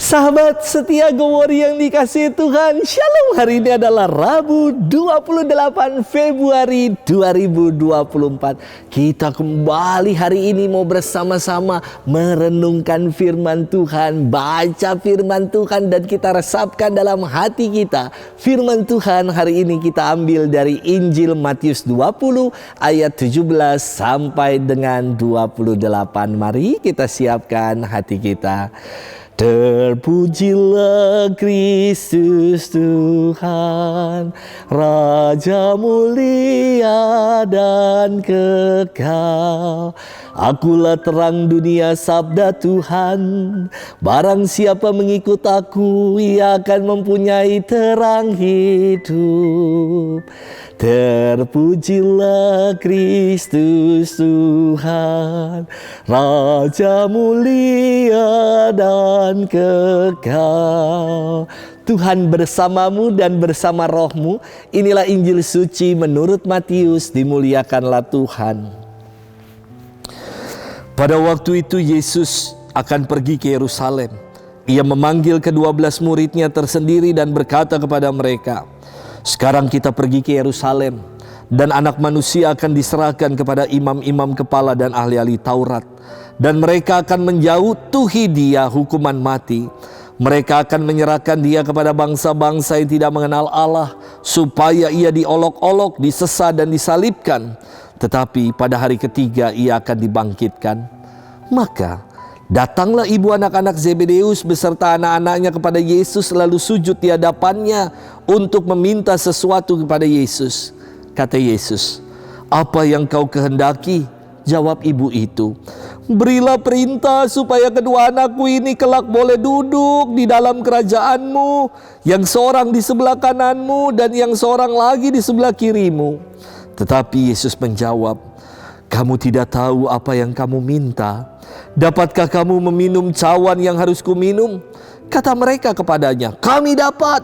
Sahabat setia Gowori yang dikasihi Tuhan, Shalom. Hari ini adalah Rabu 28 Februari 2024. Kita kembali hari ini mau bersama-sama merenungkan firman Tuhan, baca firman Tuhan, dan kita resapkan dalam hati kita. Firman Tuhan hari ini kita ambil dari Injil Matius 20 ayat 17 sampai dengan 28. Mari kita siapkan hati kita. Terpujilah Kristus Tuhan, Raja mulia dan kekal. Akulah terang dunia, sabda Tuhan. Barang siapa mengikut aku, ia akan mempunyai terang hidup. Terpujilah Kristus Tuhan, Raja mulia dan kekal. Tuhan bersamamu dan bersama rohmu. Inilah Injil suci menurut Matius. Dimuliakanlah Tuhan. Pada waktu itu Yesus akan pergi ke Yerusalem. Ia memanggil ke-12 muridnya tersendiri dan berkata kepada mereka, "Sekarang kita pergi ke Yerusalem, dan Anak Manusia akan diserahkan kepada imam-imam kepala dan ahli-ahli Taurat. Dan mereka akan menjatuhi dia hukuman mati. Mereka akan menyerahkan dia kepada bangsa-bangsa yang tidak mengenal Allah, supaya ia diolok-olok, disesat dan disalibkan. Tetapi pada hari ketiga ia akan dibangkitkan." Maka datanglah ibu anak-anak Zebedeus beserta anak-anaknya kepada Yesus, lalu sujud di hadapannya untuk meminta sesuatu kepada Yesus. Kata Yesus, "Apa yang kau kehendaki?" Jawab ibu itu, "Berilah perintah supaya kedua anakku ini kelak boleh duduk di dalam kerajaanmu, yang seorang di sebelah kananmu dan yang seorang lagi di sebelah kirimu." Tetapi Yesus menjawab, "Kamu tidak tahu apa yang kamu minta. Dapatkah kamu meminum cawan yang harus kuminum?" Kata mereka kepadanya, "Kami dapat."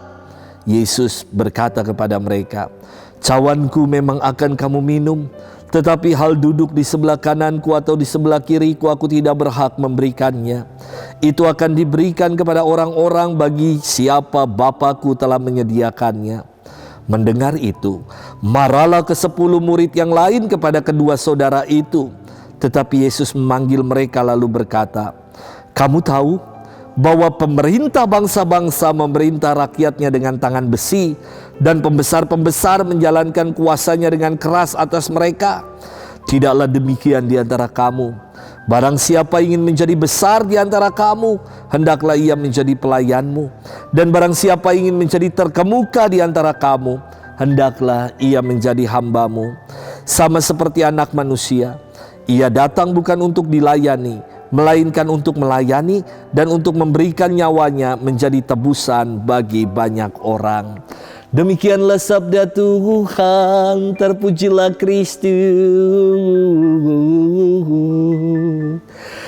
Yesus berkata kepada mereka, "Cawanku memang akan kamu minum, tetapi hal duduk di sebelah kananku atau di sebelah kiriku aku tidak berhak memberikannya. Itu akan diberikan kepada orang-orang bagi siapa Bapa-Ku telah menyediakannya." Mendengar itu, marahlah ke-10 murid yang lain kepada kedua saudara itu. Tetapi Yesus memanggil mereka lalu berkata, "Kamu tahu bahwa pemerintah bangsa-bangsa memerintah rakyatnya dengan tangan besi, dan pembesar-pembesar menjalankan kuasanya dengan keras atas mereka. Tidaklah demikian di antara kamu. Barang siapa ingin menjadi besar di antara kamu, hendaklah ia menjadi pelayanmu. Dan barang siapa ingin menjadi terkemuka di antara kamu, hendaklah ia menjadi hambamu. Sama seperti Anak Manusia, ia datang bukan untuk dilayani, melainkan untuk melayani dan untuk memberikan nyawanya menjadi tebusan bagi banyak orang." Demikianlah sabda Tuhan. Terpujilah Kristus.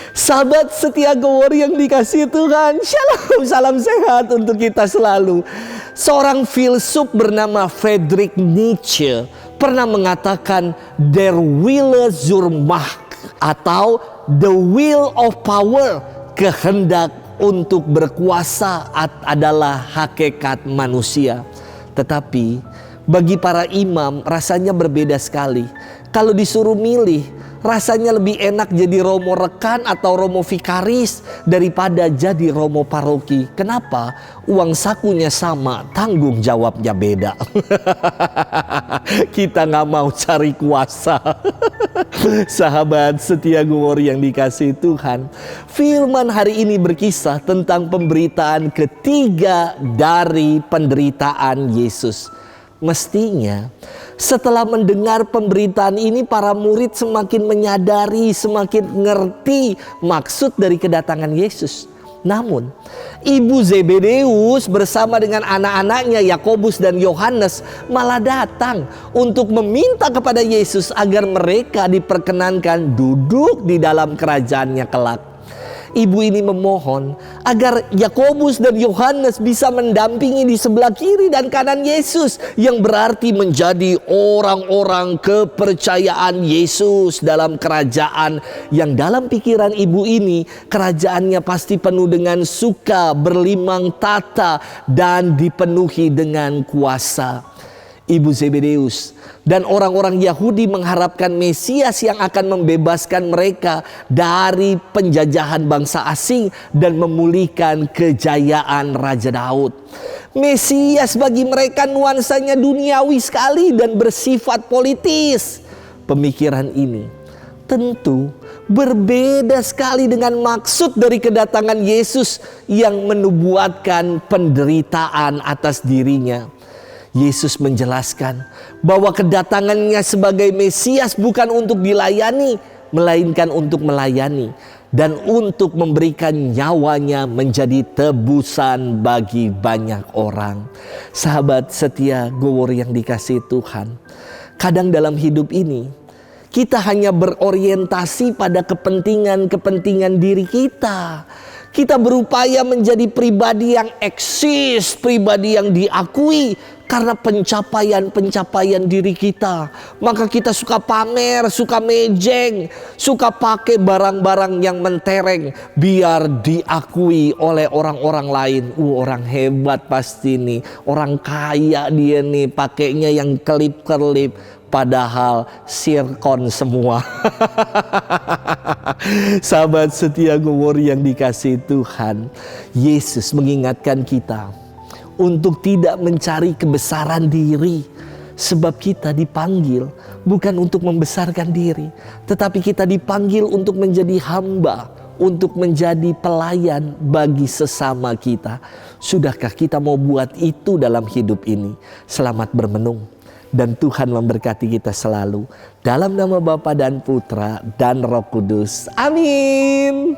Sahabat setia Gowori yang dikasihi Tuhan, Shalom, salam sehat untuk kita selalu. Seorang filsuf bernama Friedrich Nietzsche pernah mengatakan, "Der Wille zur Macht," atau the will of power, kehendak untuk berkuasa adalah hakikat manusia. Tetapi bagi para imam rasanya berbeda sekali. Kalau disuruh milih, rasanya lebih enak jadi romo rekan atau romo vikaris daripada jadi romo paroki. Kenapa? Uang sakunya sama, tanggung jawabnya beda. Kita nggak mau cari kuasa. Sahabat setia Gowori yang dikasihi Tuhan, firman hari ini berkisah tentang pemberitaan ketiga dari penderitaan Yesus. Mestinya setelah mendengar pemberitaan ini, para murid semakin menyadari, semakin ngerti maksud dari kedatangan Yesus. Namun ibu Zebedeus bersama dengan anak-anaknya Yakobus dan Yohanes malah datang untuk meminta kepada Yesus agar mereka diperkenankan duduk di dalam kerajaannya kelak. Ibu ini memohon agar Yakobus dan Yohanes bisa mendampingi di sebelah kiri dan kanan Yesus, yang berarti menjadi orang-orang kepercayaan Yesus dalam kerajaan yang dalam pikiran ibu ini kerajaannya pasti penuh dengan suka, berlimang tata, dan dipenuhi dengan kuasa. Ibu Zebedeus dan orang-orang Yahudi mengharapkan Mesias yang akan membebaskan mereka dari penjajahan bangsa asing dan memulihkan kejayaan Raja Daud. Mesias bagi mereka nuansanya duniawi sekali dan bersifat politis. Pemikiran ini tentu berbeda sekali dengan maksud dari kedatangan Yesus yang menubuatkan penderitaan atas dirinya. Yesus menjelaskan bahwa kedatangannya sebagai Mesias bukan untuk dilayani, melainkan untuk melayani dan untuk memberikan nyawanya menjadi tebusan bagi banyak orang. Sahabat setia Gowor yang dikasihi Tuhan, kadang dalam hidup ini kita hanya berorientasi pada kepentingan-kepentingan diri kita. Kita berupaya menjadi pribadi yang eksis, pribadi yang diakui karena pencapaian-pencapaian diri kita. Maka kita suka pamer, suka mejeng, suka pakai barang-barang yang mentereng biar diakui oleh orang-orang lain. Orang hebat pasti nih, orang kaya dia nih, pakainya yang kelip-kelip. Padahal sirkon semua. Sahabat setia Gowor yang dikasihi Tuhan, Yesus mengingatkan kita untuk tidak mencari kebesaran diri. Sebab kita dipanggil bukan untuk membesarkan diri, tetapi kita dipanggil untuk menjadi hamba, untuk menjadi pelayan bagi sesama kita. Sudahkah kita mau buat itu dalam hidup ini? Selamat bermenung. Dan Tuhan memberkati kita selalu. Dalam nama Bapa dan Putra dan Roh Kudus. Amin.